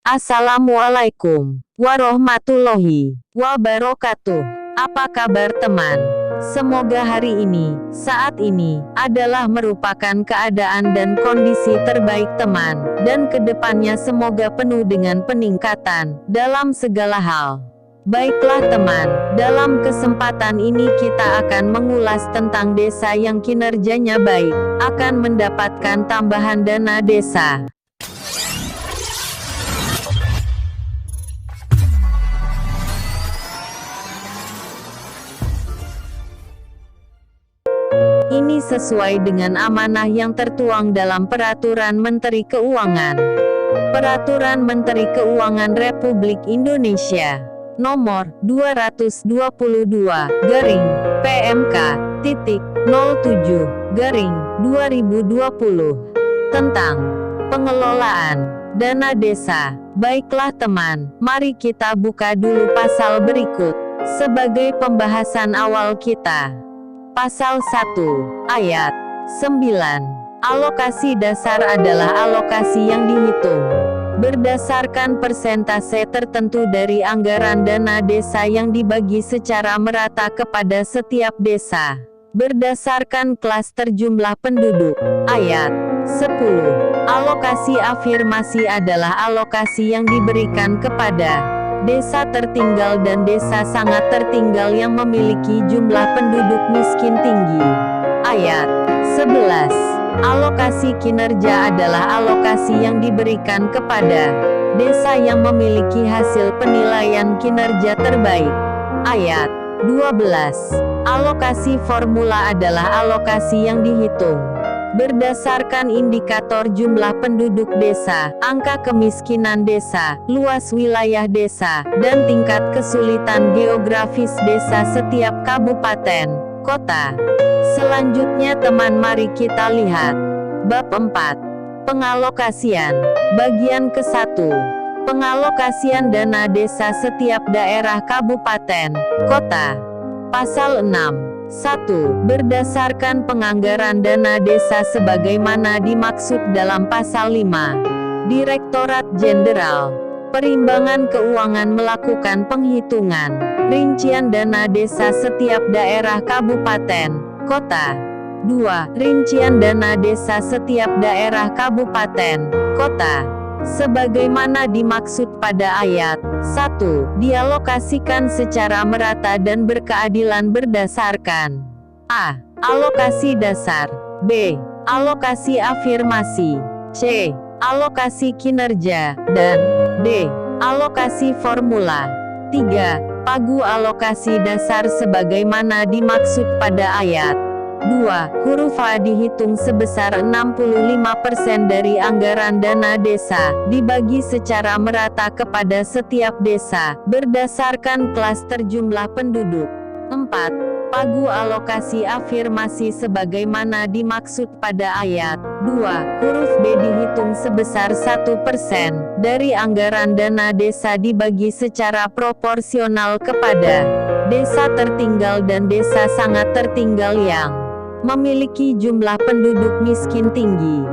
Assalamualaikum warahmatullahi wabarakatuh. Apa kabar teman? Semoga hari ini, saat ini, adalah merupakan keadaan dan kondisi terbaik teman, dan kedepannya semoga penuh dengan peningkatan, dalam segala hal. Baiklah teman, dalam kesempatan ini kita akan mengulas tentang desa yang kinerjanya baik, akan mendapatkan tambahan dana desa. Ini sesuai dengan amanah yang tertuang dalam Peraturan Menteri Keuangan. Peraturan Menteri Keuangan Republik Indonesia Nomor 222/PMK-07/2020 tentang pengelolaan dana desa. Baiklah teman, mari kita buka dulu pasal berikut sebagai pembahasan awal kita. Pasal 1, Ayat 9. Alokasi dasar adalah alokasi yang dihitung berdasarkan persentase tertentu dari anggaran dana desa yang dibagi secara merata kepada setiap desa, berdasarkan klaster jumlah penduduk. Ayat 10. Alokasi afirmasi adalah alokasi yang diberikan kepada desa tertinggal dan desa sangat tertinggal yang memiliki jumlah penduduk miskin tinggi. Ayat 11. Alokasi kinerja adalah alokasi yang diberikan kepada desa yang memiliki hasil penilaian kinerja terbaik. Ayat 12. Alokasi formula adalah alokasi yang dihitung berdasarkan indikator jumlah penduduk desa, angka kemiskinan desa, luas wilayah desa, dan tingkat kesulitan geografis desa setiap kabupaten, kota. Selanjutnya teman, mari kita lihat Bab 4. Pengalokasian. Bagian ke-1. Pengalokasian dana desa setiap daerah kabupaten, kota. Pasal 6. 1. Berdasarkan penganggaran dana desa sebagaimana dimaksud dalam Pasal 5. Direktorat Jenderal Perimbangan Keuangan melakukan penghitungan rincian dana desa setiap daerah kabupaten, kota. 2. Rincian dana desa setiap daerah kabupaten, kota, sebagaimana dimaksud pada ayat 1, dialokasikan secara merata dan berkeadilan berdasarkan A. Alokasi dasar, B. Alokasi afirmasi, C. Alokasi kinerja, dan D. Alokasi formula. 3. Pagu alokasi dasar sebagaimana dimaksud pada ayat 2. Huruf A dihitung sebesar 65% dari anggaran dana desa, dibagi secara merata kepada setiap desa, berdasarkan klaster jumlah penduduk. 4. Pagu alokasi afirmasi sebagaimana dimaksud pada ayat 2. Huruf B dihitung sebesar 1% dari anggaran dana desa dibagi secara proporsional kepada desa tertinggal dan desa sangat tertinggal yang memiliki jumlah penduduk miskin tinggi.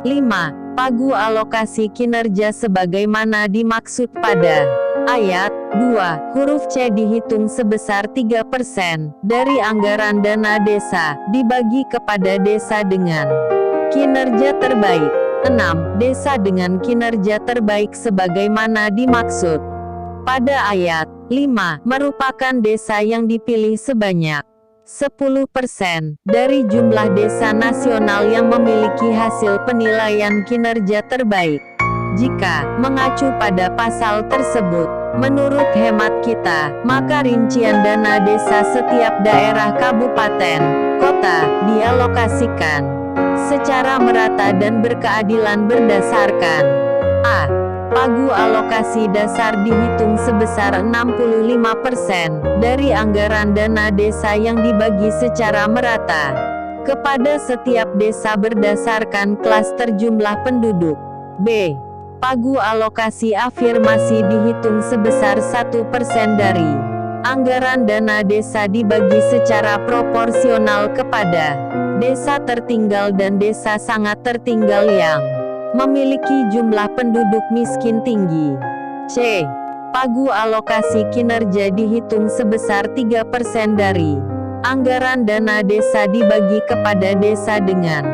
5. Pagu alokasi kinerja sebagaimana dimaksud pada ayat 2. Huruf C dihitung sebesar 3% dari anggaran dana desa, dibagi kepada desa dengan kinerja terbaik. 6. Desa dengan kinerja terbaik sebagaimana dimaksud pada ayat 5 merupakan desa yang dipilih sebanyak 10% dari jumlah desa nasional yang memiliki hasil penilaian kinerja terbaik. Jika mengacu pada pasal tersebut, menurut hemat kita, maka rincian dana desa setiap daerah kabupaten, kota, dialokasikan secara merata dan berkeadilan berdasarkan A. Pagu alokasi dasar dihitung sebesar 65% dari anggaran dana desa yang dibagi secara merata kepada setiap desa berdasarkan klaster jumlah penduduk. B. Pagu alokasi afirmasi dihitung sebesar 1% dari anggaran dana desa dibagi secara proporsional kepada desa tertinggal dan desa sangat tertinggal yang memiliki jumlah penduduk miskin tinggi. C. Pagu alokasi kinerja dihitung sebesar 3% dari anggaran dana desa dibagi kepada desa dengan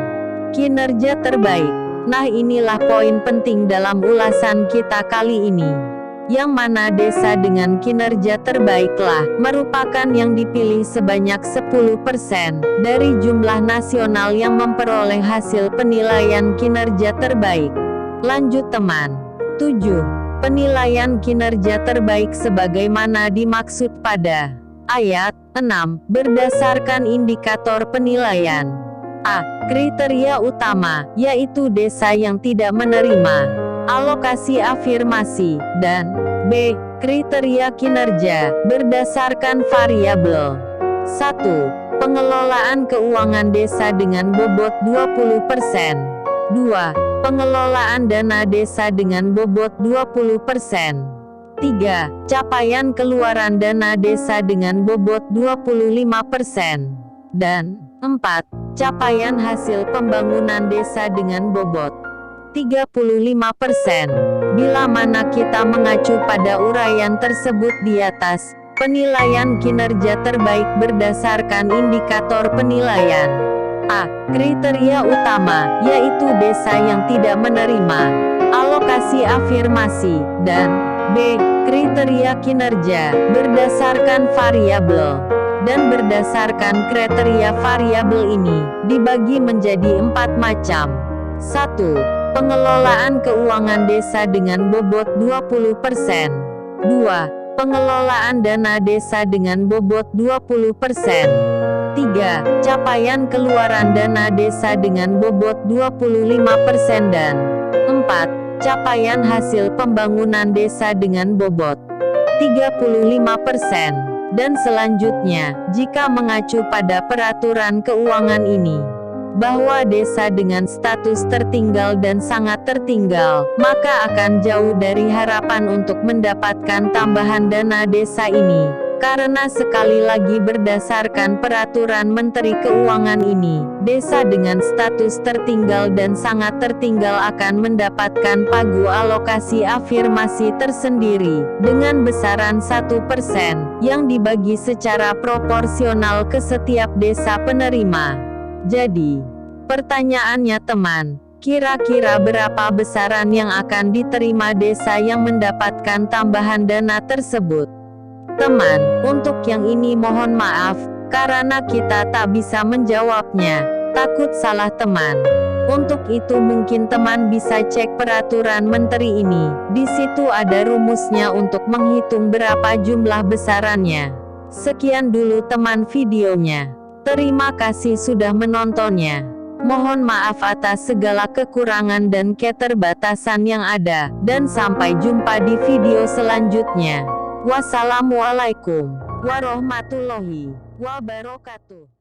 kinerja terbaik. Nah, inilah poin penting dalam ulasan kita kali ini. Yang mana desa dengan kinerja terbaiklah merupakan yang dipilih sebanyak 10% dari jumlah nasional yang memperoleh hasil penilaian kinerja terbaik. Lanjut teman. 7. Penilaian kinerja terbaik sebagaimana dimaksud pada ayat 6, berdasarkan indikator penilaian. A. Kriteria utama, yaitu desa yang tidak menerima alokasi afirmasi, dan B. Kriteria kinerja, berdasarkan variabel. 1. Pengelolaan keuangan desa dengan bobot 20%. 2. Pengelolaan dana desa dengan bobot 20%. 3. Capaian keluaran dana desa dengan bobot 25%. Dan 4. Capaian hasil pembangunan desa dengan bobot 35%. Bila mana kita mengacu pada uraian tersebut di atas, penilaian kinerja terbaik berdasarkan indikator penilaian. A. Kriteria utama, yaitu desa yang tidak menerima alokasi afirmasi, dan B. Kriteria kinerja, berdasarkan variabel. Dan berdasarkan kriteria variabel ini, dibagi menjadi 4 macam. 1. Pengelolaan keuangan desa dengan bobot 20%. 2. Pengelolaan dana desa dengan bobot 20%. 3. Capaian keluaran dana desa dengan bobot 25% dan 4. Capaian hasil pembangunan desa dengan bobot 35%. Dan selanjutnya, jika mengacu pada peraturan keuangan ini, bahwa desa dengan status tertinggal dan sangat tertinggal, maka akan jauh dari harapan untuk mendapatkan tambahan dana desa ini. Karena sekali lagi berdasarkan peraturan Menteri Keuangan ini, desa dengan status tertinggal dan sangat tertinggal akan mendapatkan pagu alokasi afirmasi tersendiri, dengan besaran 1%, yang dibagi secara proporsional ke setiap desa penerima. Jadi, pertanyaannya teman, kira-kira berapa besaran yang akan diterima desa yang mendapatkan tambahan dana tersebut? Teman, untuk yang ini mohon maaf, karena kita tak bisa menjawabnya, takut salah teman. Untuk itu mungkin teman bisa cek peraturan menteri ini, di situ ada rumusnya untuk menghitung berapa jumlah besarannya. Sekian dulu teman videonya. Terima kasih sudah menontonnya. Mohon maaf atas segala kekurangan dan keterbatasan yang ada, dan sampai jumpa di video selanjutnya. Wassalamualaikum warahmatullahi wabarakatuh.